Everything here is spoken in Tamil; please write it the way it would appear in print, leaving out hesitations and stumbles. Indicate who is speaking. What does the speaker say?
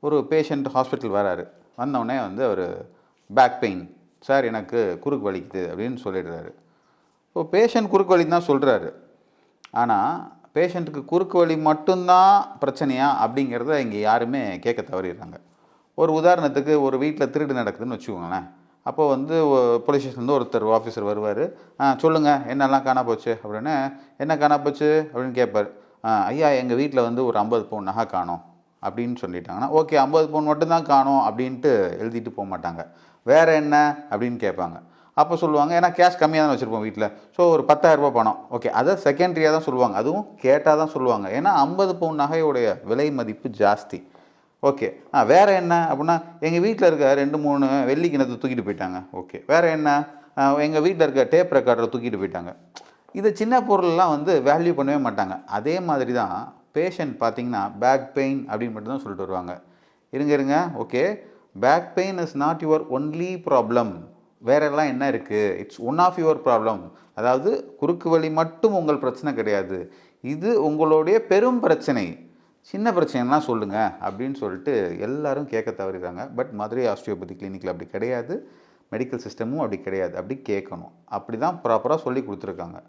Speaker 1: ஒரு பேஷண்ட் ஹாஸ்பிட்டல் வராரு. வந்தோடனே வந்து அவர் பேக் பெயின் சார் எனக்கு குறுக்கு வலிக்குது அப்படின்னு சொல்லிடுறாரு. ஸோ பேஷண்ட் குறுக்கு வலி தான் சொல்கிறாரு. ஆனால் பேஷண்ட்டுக்கு குறுக்கு வலி மட்டும்தான் பிரச்சனையா அப்படிங்கிறத இங்கே யாருமே கேட்க தவறிடுறாங்க. ஒரு உதாரணத்துக்கு ஒரு வீட்டில் திருடு நடக்குதுன்னு வச்சுக்கோங்களேன். அப்போ வந்து போலீஸ் ஸ்டேஷன்லேருந்து ஒருத்தர் ஆஃபீஸர் வருவார். சொல்லுங்கள் என்னெல்லாம் காணா போச்சு அப்படின்னு. என்ன காணா போச்சு அப்படின்னு கேட்பார். ஐயா எங்கள் வீட்டில் வந்து ஒரு 50 பவுன் நகை காணோம் அப்படின்னு சொல்லிட்டாங்கன்னா, ஓகே 50 பவுன் மட்டும்தான் காணோம் அப்படின்ட்டு எழுதிட்டு போக மாட்டாங்க. வேறு என்ன அப்படின்னு கேட்பாங்க. அப்போ சொல்லுவாங்க ஏன்னா கேஷ் கம்மியாக தான் வச்சுருப்போம் வீட்டில். ஸோ ஒரு 10,000 பணம். ஓகே அதை செகண்ட்ரியாக தான் சொல்லுவாங்க. அதுவும் கேட்டால் தான் சொல்லுவாங்க. ஏன்னா 50 பவுன் நகையோடைய விலை மதிப்பு ஜாஸ்தி. ஓகே வேறு என்ன அப்படின்னா, எங்கள் வீட்டில் இருக்க 2-3 வெள்ளி கிணத்தை தூக்கிட்டு போயிட்டாங்க. ஓகே வேறு என்ன, எங்கள் வீட்டில் இருக்க டேப் ரெக்கார்டரை தூக்கிட்டு போயிட்டாங்க. இது சின்ன பொருள்லாம் வந்து வேல்யூ பண்ணவே மாட்டாங்க. அதே மாதிரி தான் பேஷண்ட் பார்த்தீங்கன்னா பேக் பெயின் அப்படின்னு மட்டும்தான் சொல்லிட்டு வருவாங்க. இருங்க okay back pain is not your only problem. வேறெல்லாம் என்ன இருக்குது, it's one of your problem. அதாவது குறுக்கு வலி மட்டும் உங்கள் பிரச்சனை கிடையாது, இது உங்களுடைய பெரும் பிரச்சனை. சின்ன பிரச்சனைலாம் சொல்லுங்கள் அப்படின்னு சொல்லிட்டு எல்லாரும் கேட்க தவறிடுறாங்க. பட் மதுரை ஆஸ்டியோபதி கிளினிக்கில் அப்படி கிடையாது. மெடிக்கல் சிஸ்டமும் அப்படி கிடையாது. அப்படி கேட்கணும். அப்படி தான் ப்ராப்பராக சொல்லி கொடுத்துருக்காங்க.